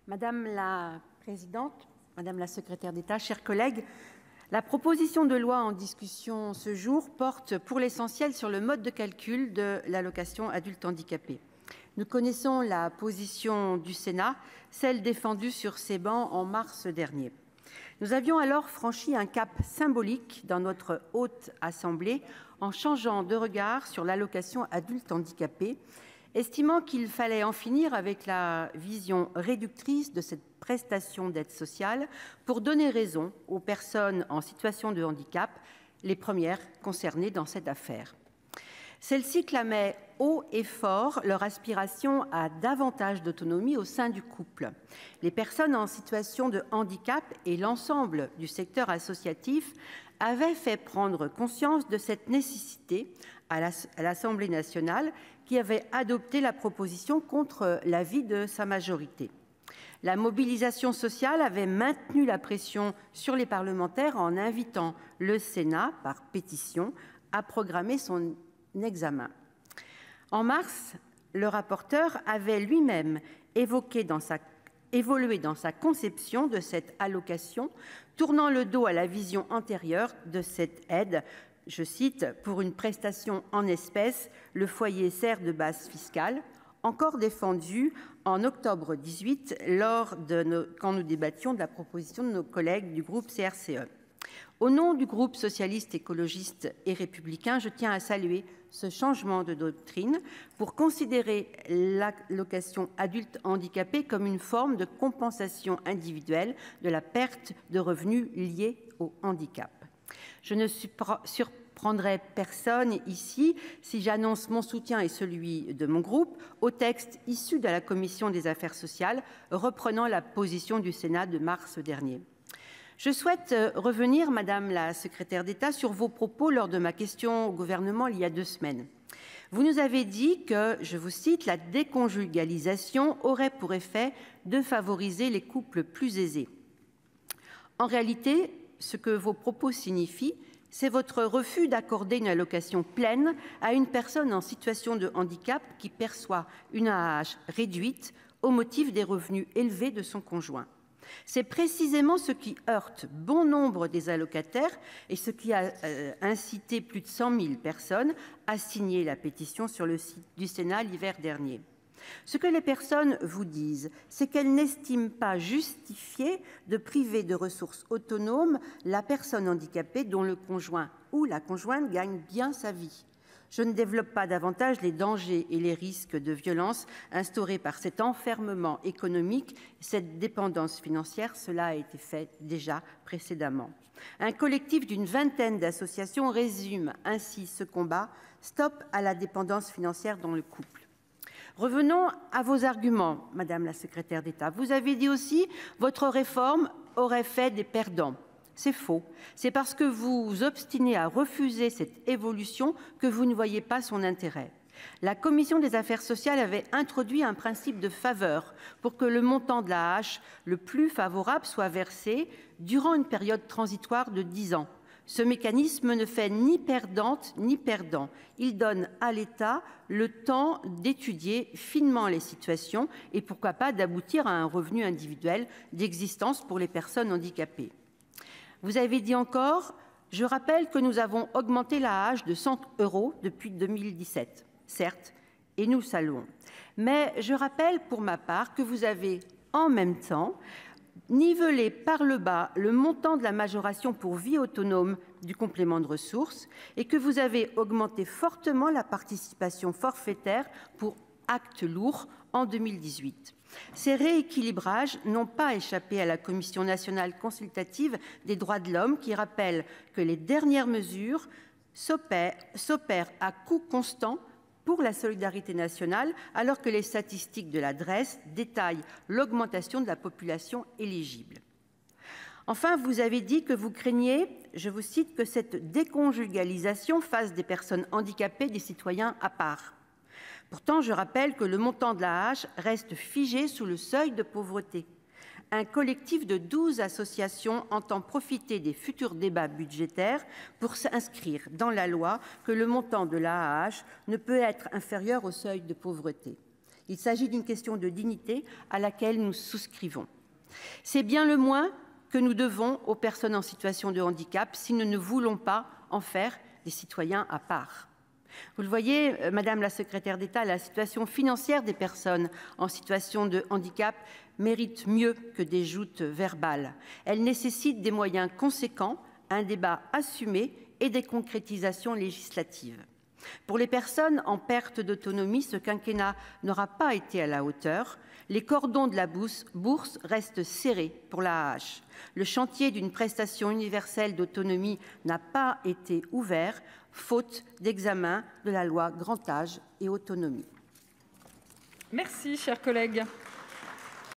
Madame la présidente, madame la secrétaire d'État, chers collègues, la proposition de loi en discussion ce jour porte pour l'essentiel sur le mode de calcul de l'allocation adulte handicapé. Nous connaissons la position du Sénat, celle défendue sur ces bancs en mars dernier. Nous avions alors franchi un cap symbolique dans notre haute assemblée en changeant de regard sur l'allocation adulte handicapé, estimant qu'il fallait en finir avec la vision réductrice de cette prestation d'aide sociale pour donner raison aux personnes en situation de handicap, les premières concernées dans cette affaire. Celles-ci clamaient haut et fort leur aspiration à davantage d'autonomie au sein du couple. Les personnes en situation de handicap et l'ensemble du secteur associatif avaient fait prendre conscience de cette nécessité à l'Assemblée nationale qui avait adopté la proposition contre l'avis de sa majorité. La mobilisation sociale avait maintenu la pression sur les parlementaires en invitant le Sénat, par pétition, à programmer son examen. En mars, le rapporteur avait lui-même évolué dans sa conception de cette allocation, tournant le dos à la vision antérieure de cette aide. Je cite, « Pour une prestation en espèces, le foyer sert de base fiscale », encore défendue en octobre 2018 quand nous débattions de la proposition de nos collègues du groupe CRCE. Au nom du groupe socialiste, écologiste et républicain, je tiens à saluer ce changement de doctrine pour considérer l'allocation adulte handicapé comme une forme de compensation individuelle de la perte de revenus liée au handicap. Je ne surprendrai personne ici si j'annonce mon soutien et celui de mon groupe au texte issu de la Commission des affaires sociales, reprenant la position du Sénat de mars dernier. Je souhaite revenir, Madame la secrétaire d'État, sur vos propos lors de ma question au gouvernement il y a 2 semaines. Vous nous avez dit que, je vous cite, « la déconjugalisation aurait pour effet de favoriser les couples plus aisés ». En réalité, ce que vos propos signifient, c'est votre refus d'accorder une allocation pleine à une personne en situation de handicap qui perçoit une AAH réduite au motif des revenus élevés de son conjoint. C'est précisément ce qui heurte bon nombre des allocataires et ce qui a incité plus de 100 000 personnes à signer la pétition sur le site du Sénat l'hiver dernier. Ce que les personnes vous disent, c'est qu'elles n'estiment pas justifié de priver de ressources autonomes la personne handicapée dont le conjoint ou la conjointe gagne bien sa vie. Je ne développe pas davantage les dangers et les risques de violence instaurés par cet enfermement économique, cette dépendance financière. Cela a été fait déjà précédemment. Un collectif d'une vingtaine d'associations résume ainsi ce combat « Stop à la dépendance financière dans le couple ». Revenons à vos arguments, Madame la secrétaire d'État. Vous avez dit aussi « Votre réforme aurait fait des perdants ». C'est faux. C'est parce que vous vous obstinez à refuser cette évolution que vous ne voyez pas son intérêt. La Commission des affaires sociales avait introduit un principe de faveur pour que le montant de la hache le plus favorable soit versé durant une période transitoire de 10 ans. Ce mécanisme ne fait ni perdante ni perdant. Il donne à l'État le temps d'étudier finement les situations et pourquoi pas d'aboutir à un revenu individuel d'existence pour les personnes handicapées. Vous avez dit encore, je rappelle que nous avons augmenté la AAH de 100 € depuis 2017, certes, et nous saluons. Mais je rappelle pour ma part que vous avez en même temps nivelé par le bas le montant de la majoration pour vie autonome du complément de ressources et que vous avez augmenté fortement la participation forfaitaire pour actes lourds en 2018. Ces rééquilibrages n'ont pas échappé à la Commission nationale consultative des droits de l'homme qui rappelle que les dernières mesures s'opèrent à coût constant pour la solidarité nationale alors que les statistiques de la DREES détaillent l'augmentation de la population éligible. Enfin, vous avez dit que vous craignez, je vous cite, que cette déconjugalisation fasse des personnes handicapées des citoyens à part. Pourtant, je rappelle que le montant de la AAH reste figé sous le seuil de pauvreté. Un collectif de 12 associations entend profiter des futurs débats budgétaires pour s'inscrire dans la loi que le montant de la AAH ne peut être inférieur au seuil de pauvreté. Il s'agit d'une question de dignité à laquelle nous souscrivons. C'est bien le moins que nous devons aux personnes en situation de handicap si nous ne voulons pas en faire des citoyens à part. Vous le voyez, Madame la secrétaire d'État, la situation financière des personnes en situation de handicap mérite mieux que des joutes verbales. Elle nécessite des moyens conséquents, un débat assumé et des concrétisations législatives. Pour les personnes en perte d'autonomie, ce quinquennat n'aura pas été à la hauteur. Les cordons de la bourse restent serrés pour l'AAH. Le chantier d'une prestation universelle d'autonomie n'a pas été ouvert, faute d'examen de la loi Grand Âge et Autonomie. Merci, chers collègues.